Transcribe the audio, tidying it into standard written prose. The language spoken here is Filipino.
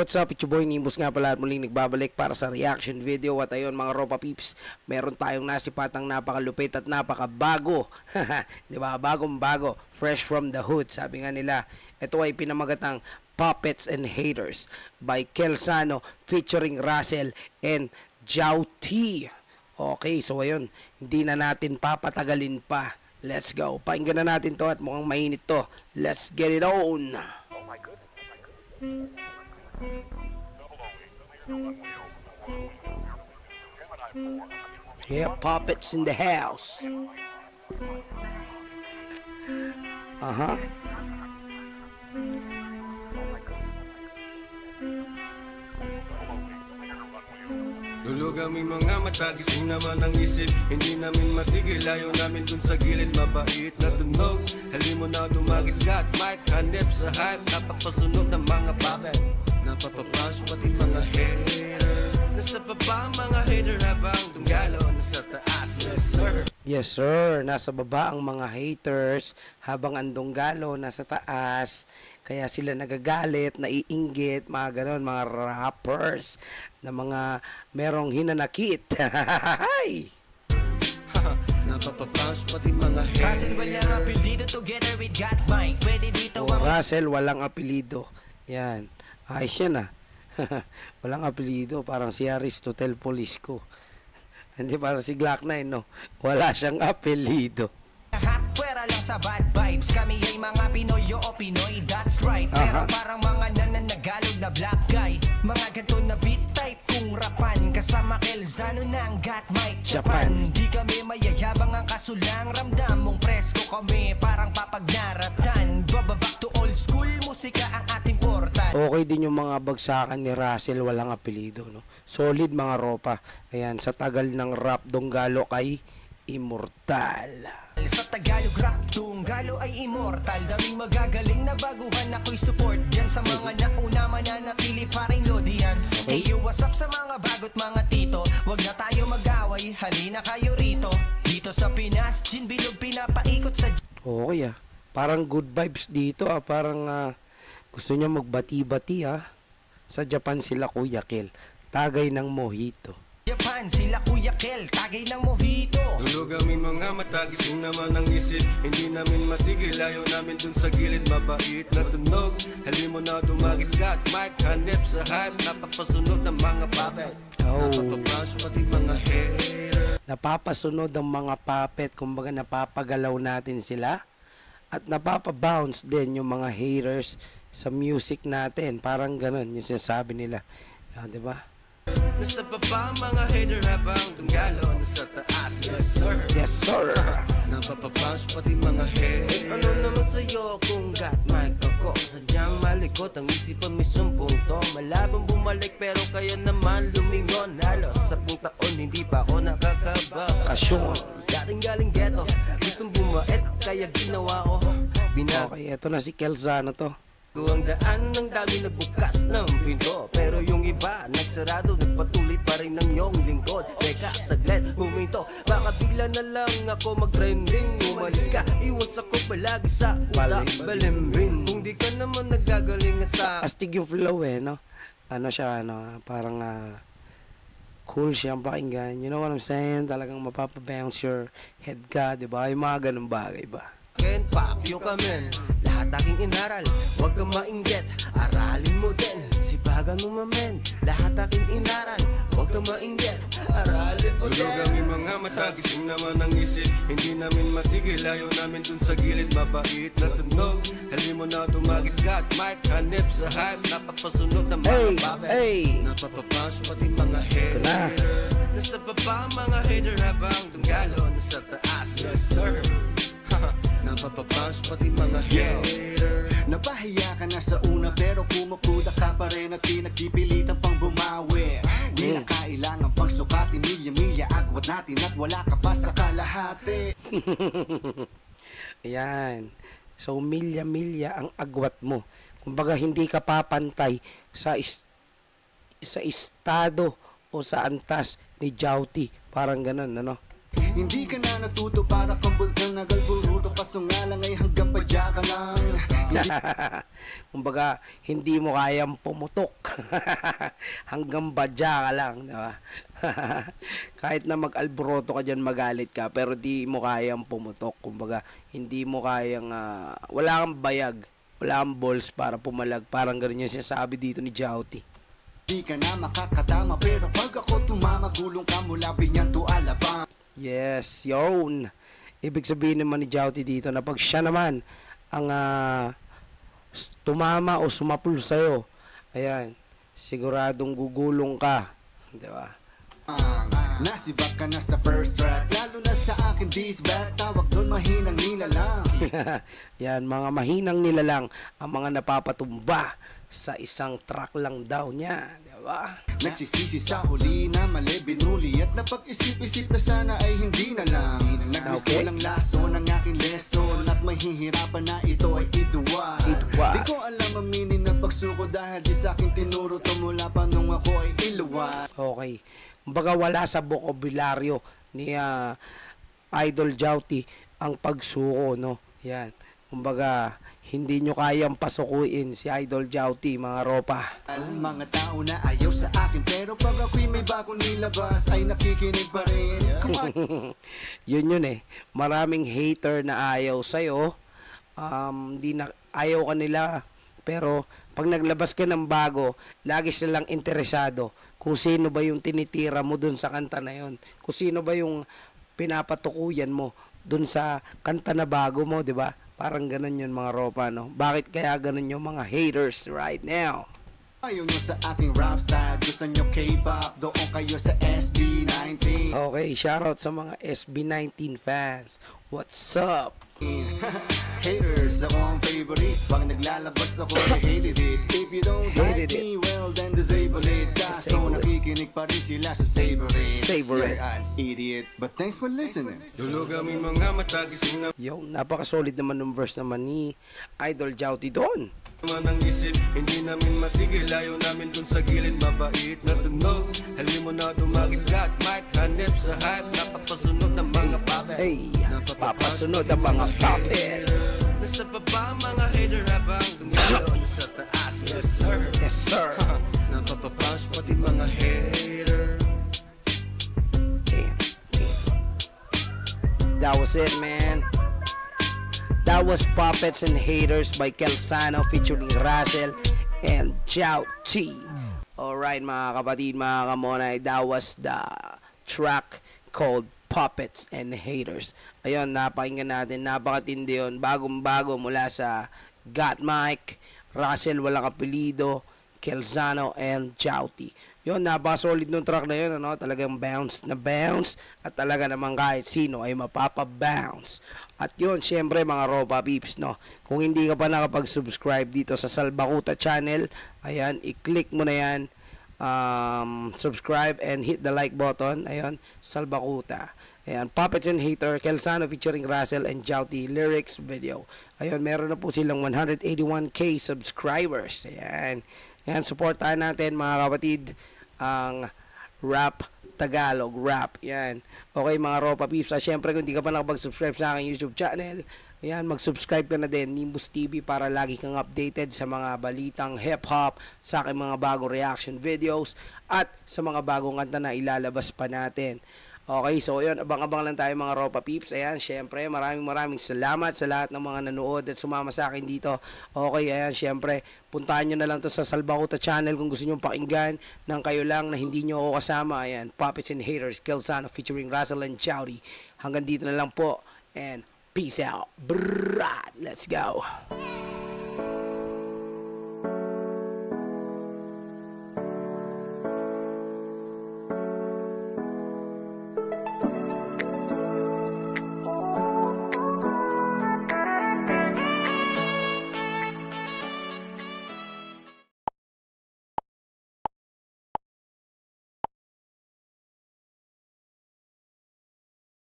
What's up? It's your boy Nimbus nga pala at muling nagbabalik para sa reaction video. At ayun mga Ropa Peeps, meron tayong nasipatang napakalupit at napakabago. Diba? Bagong-bago. Fresh from the hood. Sabi nga nila, ito ay pinamagatang Puppets and Haters by Kelsano featuring Russell and Jouty. Okay, so ayun, hindi na natin papatagalin pa. Let's go. Pakinggan na natin to at mukhang mainit to. Let's get it on. Oh my God. Oh my God. Yeah, puppets in the house. Dulog aming mga mata, gising naman ang isip. Hindi namin matigil, ayaw namin dun sa gilid. Mabait na tunog, hali mo na dumagit ka at mic. Hanep sa hype, napapasunog ng mga puppet. Napapapas pati mga hater. Nasa baba ang mga hater habang tunggalo nasa taas. Yes sir. Yes sir, nasa baba ang mga haters habang ang dunggalo nasa taas. Kaya sila nagagalit, naiinggit, mga ganon, mga rappers na mga merong hinanakit. Napapapas pati mga Russell walang apelido, together with got mine. Pwede dito Russell walang apelido. Yan. Ayos yan ah. Walang apelido. Parang si Aristotle Polisco. Hindi parang si Glock 9 no. Wala siyang apelido. pwera lang sa bad vibes. Kami ay mga Pinoy o Pinoy, that's right. Pero parang mga nananagalog na black guy. Mga ganto na beat type kung rapan. Kasama Kelsano ng Got Mic Japan. Di kami mayayabang, ang kaso lang ramdam mong presko kami, parang papagnaratan. Back to old school, musika ang ating portal. Okay din yung mga bagsakan ni Russell, walang apelido no. Solid mga ropa. Ayan, sa tagal ng rap Donggalo kay immortal. Sa Tagalog rap, Donggalo ay immortal. Daming magagaling na baguhan, ako'y support dyan. Sa mga nauna mananatili pa rin lodian. Hey yo, what's up sa mga bagot mga tito? Wag na tayo mag-away, halina kayo rito. Dito sa Pinas, Gin Bilog pinapaikot sa... Okay ah, parang good vibes dito ah. Parang gusto niya magbati-bati ah. Sa Japan sila Kuya Kel, tagay ng mojito. Japan, sila Kuya Kel, tagay ng mojito. Dulog aming mga mata, gising naman ang isip. Hindi namin matigil, ayaw namin dun sa gilid. Mabait na tunog, hali mo na dumagit ka at mic. Hanep sa hype, napapasunod ng mga puppet. Napapapas pati mga hater. Napapasunod ang mga puppet, kumbaga napapagalaw natin sila. At napapabounce din yung mga haters sa music natin. Parang ganun yung sinasabi nila. Diba? Nasa baba mga hater habang Donggalo nasa taas. Yes sir. Yes sir. Napapapas pati mga hater. Ano naman sa'yo kung got mic ako? Sadyang malikot ang isipan, may sumpong to. Malabang bumalik pero kaya naman lumingon. Halos 10 taon hindi pa ako nakakabakasyon. Dating galing ghetto, gustong bumait kaya ginawa ko. Okay, eto na si Kelsano to. Ang daan ng dami nagbukas ng pinto, pero yung iba nagsarado, nagpatuloy pa rin ng iyong lingkod. Teka, saglit, huminto, baka bigla na lang ako mag-trending. Umalis ka, iwas ako palagi sa utak balimbing. Kung di ka naman nagagaling sa... Astig yung flow eh, no? Ano siya, ano, parang cool siyang pakinggan. You know what I'm saying? Talagang mapapabounce your head ka, diba? Yung mga ganun bagay ba? Ken, pakyo ka men, lahat aking inaral, huwag kang mainggit, aralin mo din. Sipagan mo mamen, lahat aking inaral, huwag kang mainggit, aralin mo din. Dulog aming mga mata, gising naman ang isip. Hindi namin matigil, ayaw namin dun sa gilid. Mabait na tunog, hali mo na dumagit ka at mic. Hanep sa hype, napapasunod ng mga puppet. Napapapas pati mga hater. Nasa baba mga hater habang Donggalo nasa taas. Yes sir. Napapapas pati mga hater. Napahiya ka na sa una pero kumukuda ka pa rin at pinagpipilitan pang bumawi. Di na kailangan pang sukati, milya-milya agwat natin at wala ka pa sa kalahati. Ayan. So milya-milya ang agwat mo. Kumbaga hindi ka papantay sa estado o sa antas ni Jouty. Parang ganun, ano? Hindi ka na natuto para kang bulkan na galburuto. Kaso nga lang ay hanggang padya ka lang. Kumbaga, hindi mo kayang pumutok. Hanggang badya ka lang, di ba? Kahit na mag-alboroto ka dyan, magalit ka, pero di mo kayang pumutok. Kumbaga, hindi mo kayang, wala kang bayag, wala kang balls para pumalag. Parang ganun yung sinasabi dito ni Jouty. Di ka na makakatama, pero pag ako tumama, gulong ka mula Binyan to Alabang. Yes, yun. Ibig sabihin naman ni Jouty dito na pag siya naman ang tumama o sumapul sa'yo, ayan, siguradong gugulong ka, di ba? Nasibak ka na sa first track, lalo na sa akin this back. Tawag doon mahinang nilalang. Yan, mga mahinang nilalang ang mga napapatumba sa isang track lang daw niya, di ba? Nagsisisi sa huli na mali binuli, at napag-isip-isip na sana ay hindi na lang. Nag-miss ko lang laso ng aking lesson, at mahihirapan na ito ay iduwa. Di ko alam aminin na pagsuko dahil di sa aking tinuro to mula pa nung ako ay iluwa. Okay. Kumbaga wala sa bokabularyo ni Idol Jouty ang pagsuko, no? Yan. Kumbaga, hindi nyo kayang pasukuin si Idol Jouty, mga ropa. Mga tao na ayaw sa akin, pero pag ako'y may bagong nilabas ay nakikinig pa rin. Yun eh. Maraming hater na ayaw sa'yo. Ayaw ka nila. Pero pag naglabas ka ng bago, lagi silang interesado kung sino ba yung tinitira mo dun sa kanta na yun. Kung sino ba yung pinapatukuyan mo dun sa kanta na bago mo, di ba? Parang ganun yun, mga ropa, no? Bakit kaya ganun yung mga haters right now? Ayaw nyo sa aking rap style, gusto nyo K-pop, doon kayo sa SB19. Okay, shoutout sa mga SB19 fans. What's up? Haters, ako ang favorite. Pag naglalabas ako, I hated it. If you don't like me, well then disable it. Kaso nakikinig pa rin sila, so savor it. Savor it. You're an idiot, but thanks for listening. Dulog aming mga matagising na Yo, napaka-solid naman ng verse naman ni Idol Jouty doon. naman ang isip. Hindi namin matigil, ayaw namin dun sa gilid. Mabait na tunog, halimo na dumagit ka at mic. Hanep sa hype, napapasunod ng mga puppet. Hey, papasunod ang mga puppet. Nasa baba mga hater habang tumilo. Nasa taas, yes sir. Yes, sir. Napapapash pati mga hater. Damn. That was it, man. That was Puppets and Haters by Kelsano featuring Russell and Jouty. Alright, mga kapatid, mga kamonay, that was the track called Puppets and Haters. Ayun, napakinggan natin, napakatindi yun. Bagong-bago mula sa Got Mike, Russell Walang Apelido, Kelsano and Jouty. Yun, napaka-solid nung track na yun, ano? Talagang bounce na bounce at talaga naman kahit sino ay mapapa-bounce. At yun, syempre mga Ropa Peeps, no? Kung hindi ka pa nakapag-subscribe dito sa Salbakuta channel, ayan, i-click mo na yan, subscribe and hit the like button. Ayan, Salbakuta. Ayan, Puppets and Hater, Kelsano featuring Russell and Jouty lyrics video. Ayan, meron na po silang 181k subscribers. Ayan. Ayan, supportahan natin mga kapatid ang rap Tagalog rap. Yan. Okay mga Ropa Peeps. Siyempre kung hindi ka pa nakapag-subscribe sa aking YouTube channel, ayan, mag-subscribe ka na din, Nimbus TV, para lagi kang updated sa mga balitang hip-hop, sa aking mga bagong reaction videos, at sa mga bagong kanta na ilalabas pa natin. Okay, so yun, abang-abang lang tayo mga Ropa Peeps. Ayan, syempre, maraming salamat sa lahat ng mga nanood at sumama sa akin dito. Okay, ayan, syempre, puntahan nyo na lang to sa Salbakuta channel kung gusto nyo pakinggan nang kayo lang na hindi nyo ako kasama. Ayan, Puppets and Haters, Kelsano featuring Russell and Jouty. Hanggang dito na lang po, and peace out. Brrrr, let's go.